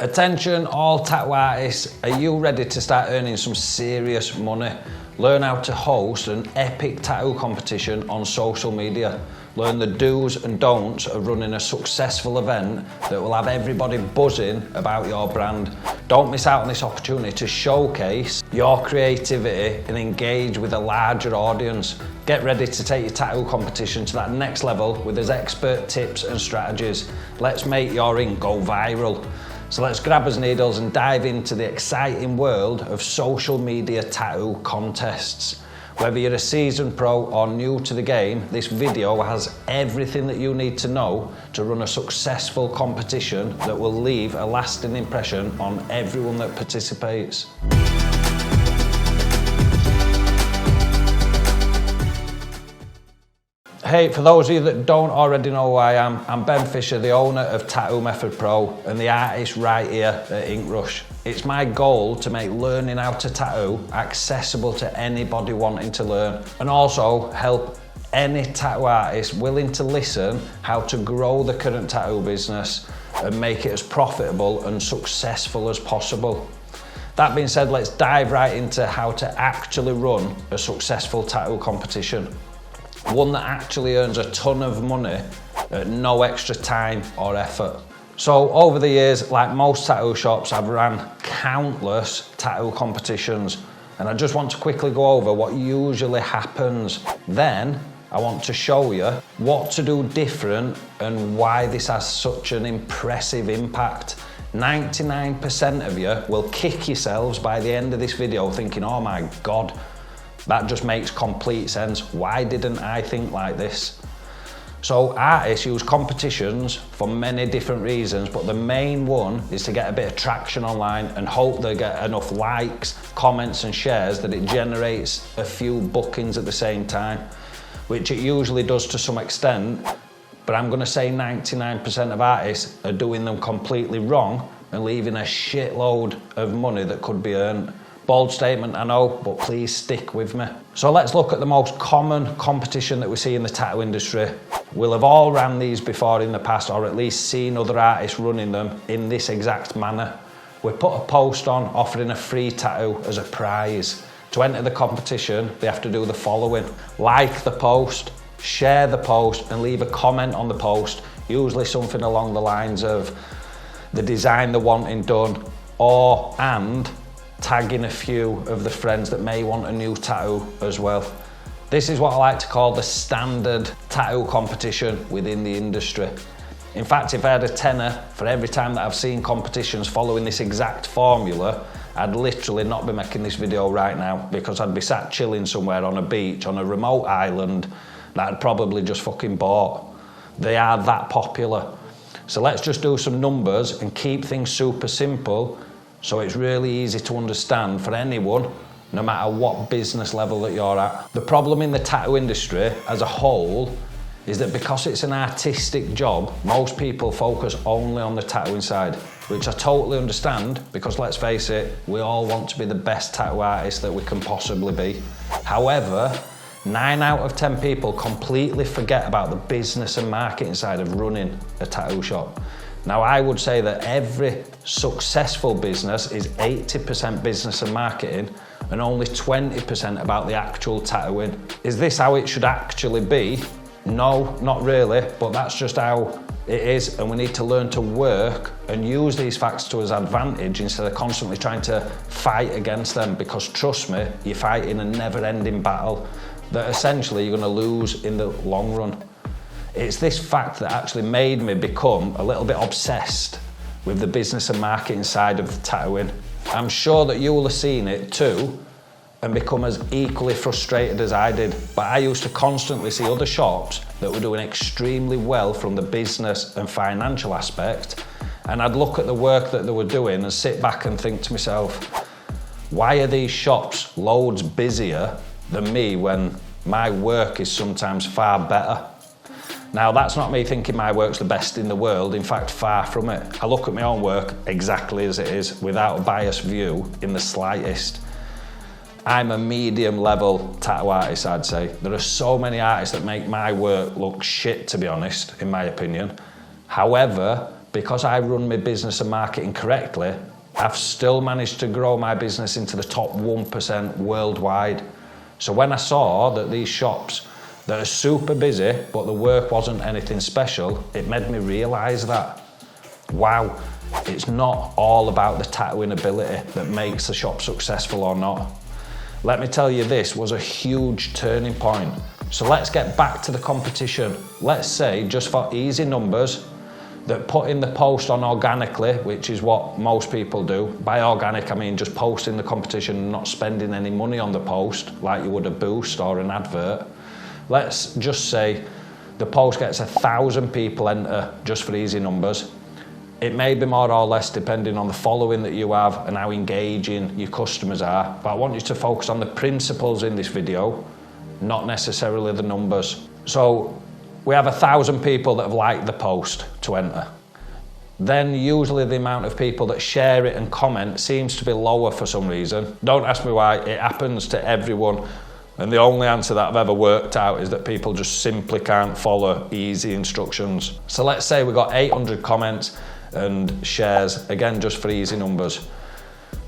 Attention all tattoo artists, are you ready to start earning some serious money? Learn how to host an epic tattoo competition on social media. Learn the do's and don'ts of running a successful event that will have everybody buzzing about your brand. Don't miss out on this opportunity to showcase your creativity and engage with a larger audience. Get ready to take your tattoo competition to that next level with his expert tips and strategies. Let's make your ink go viral. So let's grab us needles and dive into the exciting world of social media tattoo contests. Whether you're a seasoned pro or new to the game, this video has everything that you need to know to run a successful competition that will leave a lasting impression on everyone that participates. Hey, for those of you that don't already know who I am, I'm Ben Fisher, the owner of Tattoo Method Pro and the artist right here at Ink Rush. It's my goal to make learning how to tattoo accessible to anybody wanting to learn, and also help any tattoo artist willing to listen how to grow the current tattoo business and make it as profitable and successful as possible. That being said, let's dive right into how to actually run a successful tattoo competition. One that actually earns a ton of money at no extra time or effort. So over the years, like most tattoo shops, I've ran countless tattoo competitions, and I just want to quickly go over what usually happens. Then I want to show you what to do different and why this has such an impressive impact. 99% of you will kick yourselves by the end of this video thinking, oh my God, that just makes complete sense. Why didn't I think like this? So artists use competitions for many different reasons, but the main one is to get a bit of traction online and hope they get enough likes, comments and shares that it generates a few bookings at the same time, which it usually does to some extent, but I'm gonna say 99% of artists are doing them completely wrong and leaving a shitload of money that could be earned. Bold statement, I know, but please stick with me. So let's look at the most common competition that we see in the tattoo industry. We'll have all ran these before in the past, or at least seen other artists running them in this exact manner. We put a post on offering a free tattoo as a prize. To enter the competition, they have to do the following: like the post, share the post, and leave a comment on the post, usually something along the lines of the design they're wanting done, and tagging a few of the friends that may want a new tattoo as well. This is what I like to call the standard tattoo competition within the industry. In fact, if I had a tenner for every time that I've seen competitions following this exact formula, I'd literally not be making this video right now, because I'd be sat chilling somewhere on a beach on a remote island that I'd probably just fucking bought. They are that popular. So let's just do some numbers and keep things super simple, so it's really easy to understand for anyone, no matter what business level that you're at. The problem in the tattoo industry as a whole is that because it's an artistic job, most people focus only on the tattooing side, which I totally understand, because let's face it, we all want to be the best tattoo artist that we can possibly be. However, 9 out of 10 people completely forget about the business and marketing side of running a tattoo shop. Now, I would say that every successful business is 80% business and marketing and only 20% about the actual tattooing. Is this how it should actually be? No, not really, but that's just how it is, and we need to learn to work and use these facts to our advantage instead of constantly trying to fight against them, because trust me, you're fighting a never-ending battle that essentially you're going to lose in the long run. It's this fact that actually made me become a little bit obsessed with the business and marketing side of tattooing. I'm sure that you will have seen it too and become as equally frustrated as I did, but I used to constantly see other shops that were doing extremely well from the business and financial aspect, and I'd look at the work that they were doing and sit back and think to myself, why are these shops loads busier than me when my work is sometimes far better? Now, that's not me thinking my work's the best in the world, in fact, far from it. I look at my own work exactly as it is, without a biased view in the slightest. I'm a medium level tattoo artist, I'd say. There are so many artists that make my work look shit, to be honest, in my opinion. However, because I run my business and marketing correctly, I've still managed to grow my business into the top 1% worldwide. So when I saw that these shops that are super busy, but the work wasn't anything special, it made me realise that, wow, it's not all about the tattooing ability that makes the shop successful or not. Let me tell you, this was a huge turning point. So let's get back to the competition. Let's say, just for easy numbers, that putting the post on organically, which is what most people do. By organic, I mean just posting the competition and not spending any money on the post, like you would a boost or an advert. Let's just say the post gets 1,000 people enter, just for easy numbers. It may be more or less depending on the following that you have and how engaging your customers are, but I want you to focus on the principles in this video, not necessarily the numbers. So we have 1,000 people that have liked the post to enter. Then usually the amount of people that share it and comment seems to be lower for some reason. Don't ask me why, it happens to everyone. And the only answer that I've ever worked out is that people just simply can't follow easy instructions. So let's say we got 800 comments and shares, again just for easy numbers.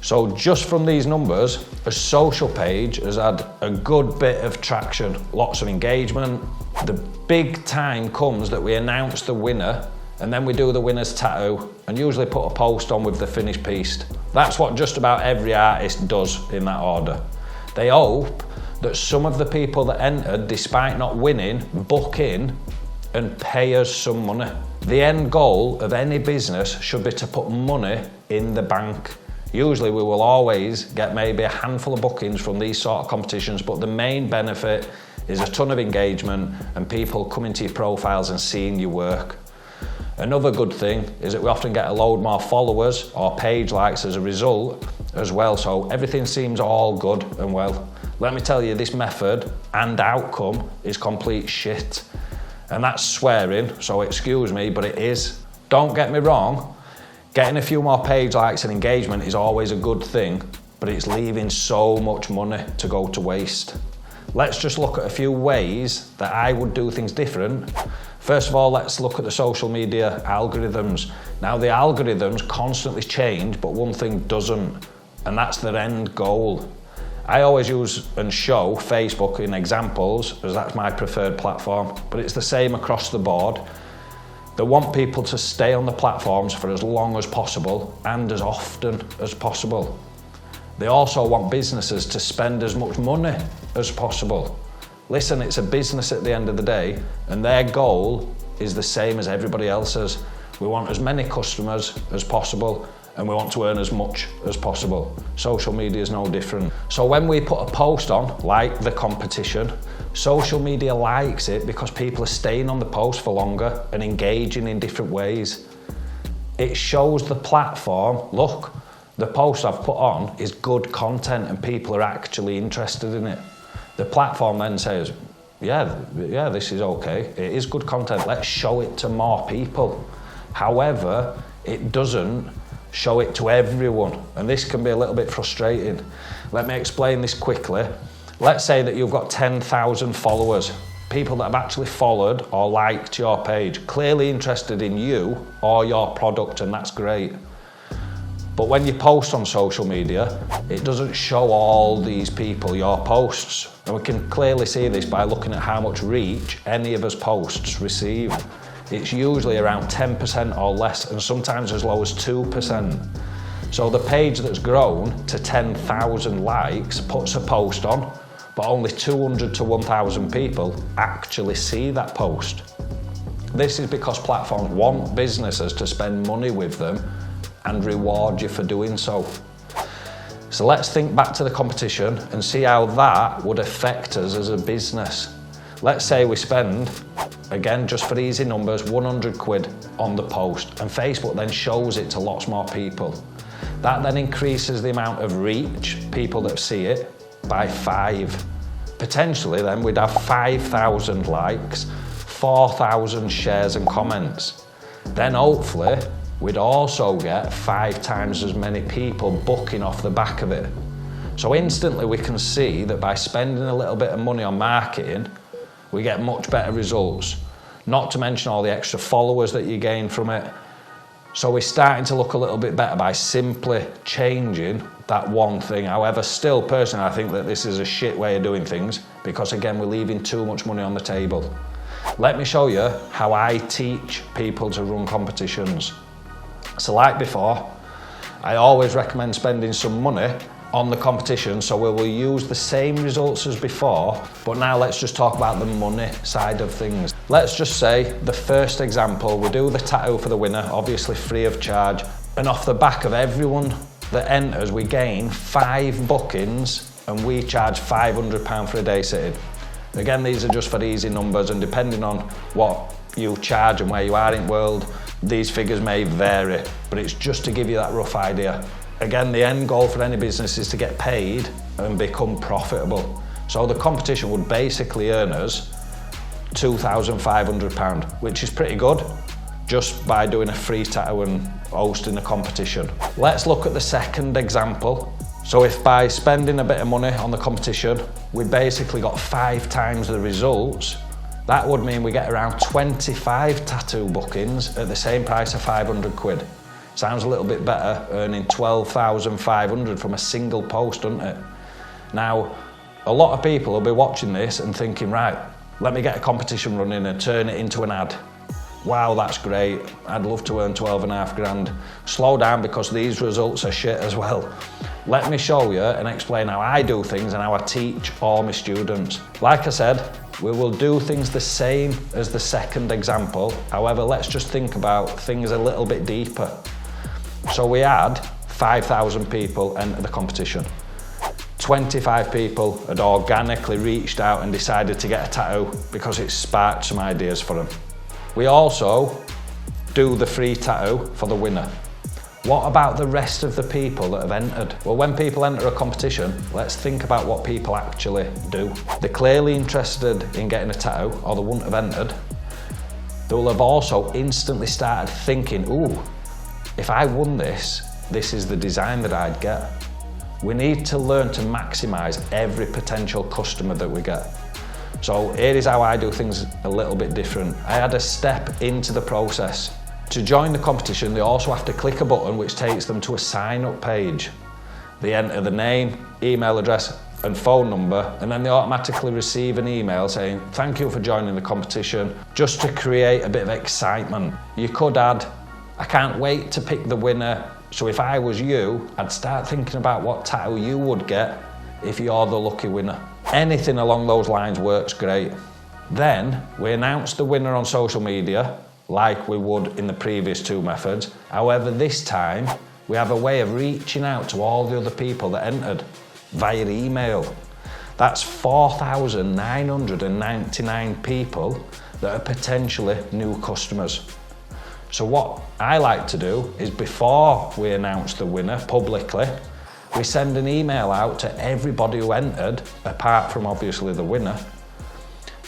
So just from these numbers, a social page has had a good bit of traction, lots of engagement. The big time comes that we announce the winner, and then we do the winner's tattoo and usually put a post on with the finished piece. That's what just about every artist does in that order. They hope that some of the people that entered, despite not winning, book in and pay us some money. The end goal of any business should be to put money in the bank. Usually we will always get maybe a handful of bookings from these sort of competitions, but the main benefit is a ton of engagement and people coming to your profiles and seeing your work. Another good thing is that we often get a load more followers or page likes as a result as well, so everything seems all good and well. Let me tell you, this method and outcome is complete shit. And that's swearing, so excuse me, but it is. Don't get me wrong, getting a few more page likes and engagement is always a good thing, but it's leaving so much money to go to waste. Let's just look at a few ways that I would do things different. First of all, let's look at the social media algorithms. Now, the algorithms constantly change, but one thing doesn't, and that's their end goal. I always use and show Facebook in examples, as that's my preferred platform, but it's the same across the board. They want people to stay on the platforms for as long as possible and as often as possible. They also want businesses to spend as much money as possible. Listen, it's a business at the end of the day, and their goal is the same as everybody else's. We want as many customers as possible, and we want to earn as much as possible. Social media is no different. So when we put a post on, like the competition, social media likes it because people are staying on the post for longer and engaging in different ways. It shows the platform, look, the post I've put on is good content and people are actually interested in it. The platform then says, yeah, this is okay. It is good content. Let's show it to more people. However, it doesn't show it to everyone, and this can be a little bit frustrating. Let me explain this quickly. Let's say that you've got 10,000 followers, people that have actually followed or liked your page, clearly interested in you or your product, and that's great. But when you post on social media, it doesn't show all these people your posts. And we can clearly see this by looking at how much reach any of us posts receive. It's usually around 10% or less, and sometimes as low as 2%. So the page that's grown to 10,000 likes puts a post on, but only 200 to 1,000 people actually see that post. This is because platforms want businesses to spend money with them and reward you for doing so. So let's think back to the competition and see how that would affect us as a business. Let's say we spend, again, just for easy numbers, 100 quid on the post, and Facebook then shows it to lots more people. That then increases the amount of reach, people that see it, by 5. Potentially then we'd have 5,000 likes, 4,000 shares and comments. Then hopefully we'd also get 5 times as many people booking off the back of it. So instantly we can see that by spending a little bit of money on marketing, we get much better results. Not to mention all the extra followers that you gain from it. So we're starting to look a little bit better by simply changing that one thing. However, still personally, I think that this is a shit way of doing things because again, we're leaving too much money on the table. Let me show you how I teach people to run competitions. So like before, I always recommend spending some money on the competition, so we will use the same results as before, but now let's just talk about the money side of things. Let's just say the first example, we do the tattoo for the winner, obviously free of charge, and off the back of everyone that enters, we gain 5 bookings and we charge £500 for a day sitting. Again, these are just for easy numbers, and depending on what you charge and where you are in the world, these figures may vary, but it's just to give you that rough idea. Again, the end goal for any business is to get paid and become profitable. So the competition would basically earn us £2,500, which is pretty good, just by doing a free tattoo and hosting a competition. Let's look at the second example. So if by spending a bit of money on the competition, we basically got 5 times the results, that would mean we get around 25 tattoo bookings at the same price of 500 quid. Sounds a little bit better, earning 12,500 from a single post, doesn't it? Now, a lot of people will be watching this and thinking, right, let me get a competition running and turn it into an ad. Wow, that's great. I'd love to earn 12.5 grand. Slow down because these results are shit as well. Let me show you and explain how I do things and how I teach all my students. Like I said, we will do things the same as the second example. However, let's just think about things a little bit deeper. So we had 5,000 people enter the competition. 25 people had organically reached out and decided to get a tattoo because it sparked some ideas for them. We also do the free tattoo for the winner. What about the rest of the people that have entered? Well, when people enter a competition, let's think about what people actually do. They're clearly interested in getting a tattoo, or they wouldn't have entered. They will have also instantly started thinking, ooh, if I won this, this is the design that I'd get. We need to learn to maximise every potential customer that we get. So here is how I do things a little bit different. I add a step into the process. To join the competition, they also have to click a button which takes them to a sign-up page. They enter the name, email address and phone number, and then they automatically receive an email saying, thank you for joining the competition, just to create a bit of excitement. You could add, I can't wait to pick the winner. So if I was you, I'd start thinking about what tattoo you would get if you're the lucky winner. Anything along those lines works great. Then we announce the winner on social media, like we would in the previous 2 methods. However, this time we have a way of reaching out to all the other people that entered via email. That's 4,999 people that are potentially new customers. So what I like to do is, before we announce the winner publicly, we send an email out to everybody who entered, apart from obviously the winner.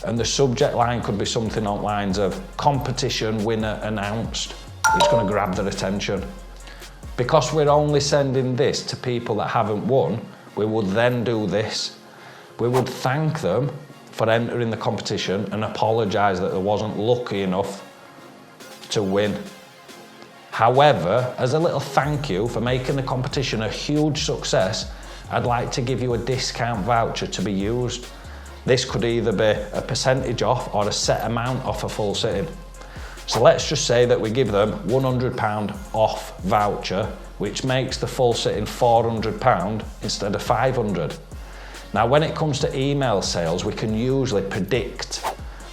And the subject line could be something on lines of competition winner announced. It's going to grab their attention. Because we're only sending this to people that haven't won, we would then do this. We would thank them for entering the competition and apologise that they wasn't lucky enough to win. However, as a little thank you for making the competition a huge success, I'd like to give you a discount voucher to be used. This could either be a percentage off or a set amount off a full sitting. So let's just say that we give them £100 off voucher, which makes the full sitting £400 instead of £500. Now, when it comes to email sales, we can usually predict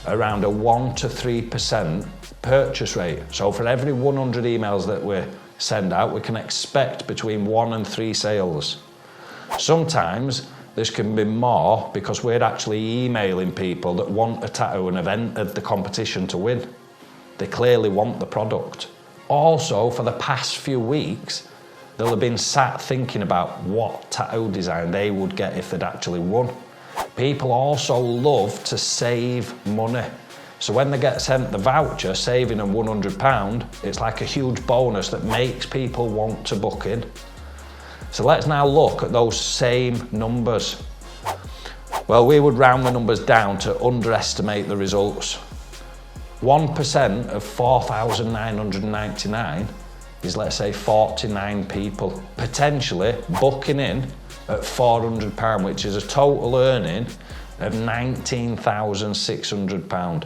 around a 1 to 3% purchase rate. So for every 100 emails that we send out, we can expect between 1 and 3 sales. Sometimes this can be more because we're actually emailing people that want a tattoo and have entered the competition to win. They clearly want the product. Also, for the past few weeks, they'll have been sat thinking about what tattoo design they would get if they'd actually won. People also love to save money. So when they get sent the voucher, saving them £100, it's like a huge bonus that makes people want to book in. So let's now look at those same numbers. Well, we would round the numbers down to underestimate the results. 1% of 4,999 is, let's say, 49 people, potentially booking in at £400, which is a total earning of £19,600.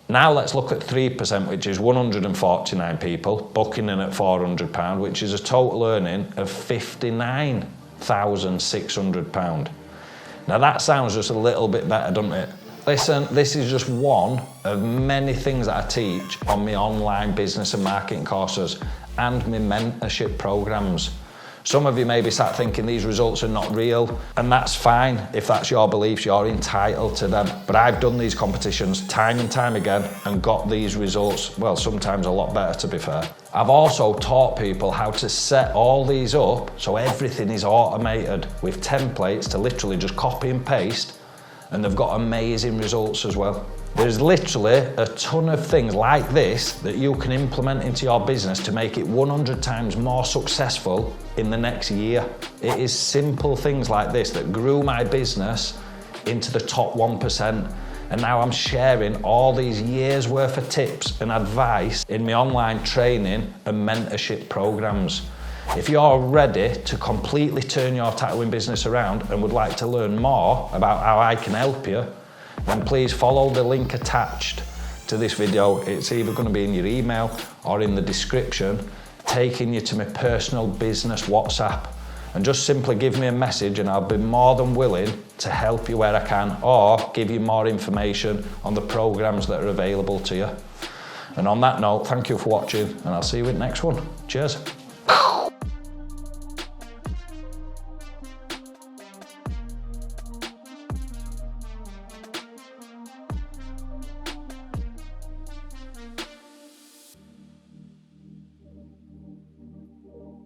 Now let's look at 3%, which is 149 people booking in at £400, which is a total earning of £59,600. Now that sounds just a little bit better, doesn't it? Listen, this is just one of many things that I teach on my online business and marketing courses and my mentorship programs. Some of you may be sat thinking these results are not real, and that's fine. If that's your beliefs, you're entitled to them. But I've done these competitions time and time again and got these results, well, sometimes a lot better, to be fair. I've also taught people how to set all these up so everything is automated with templates to literally just copy and paste, and they've got amazing results as well. There's literally a ton of things like this that you can implement into your business to make it 100 times more successful in the next year. It is simple things like this that grew my business into the top 1%. And now I'm sharing all these years worth of tips and advice in my online training and mentorship programs. If you're ready to completely turn your tattooing business around and would like to learn more about how I can help you, then please follow the link attached to this video. It's either going to be in your email or in the description, taking you to my personal business WhatsApp. And just simply give me a message and I'll be more than willing to help you where I can, or give you more information on the programs that are available to you. And on that note, thank you for watching, and I'll see you in the next one. Cheers.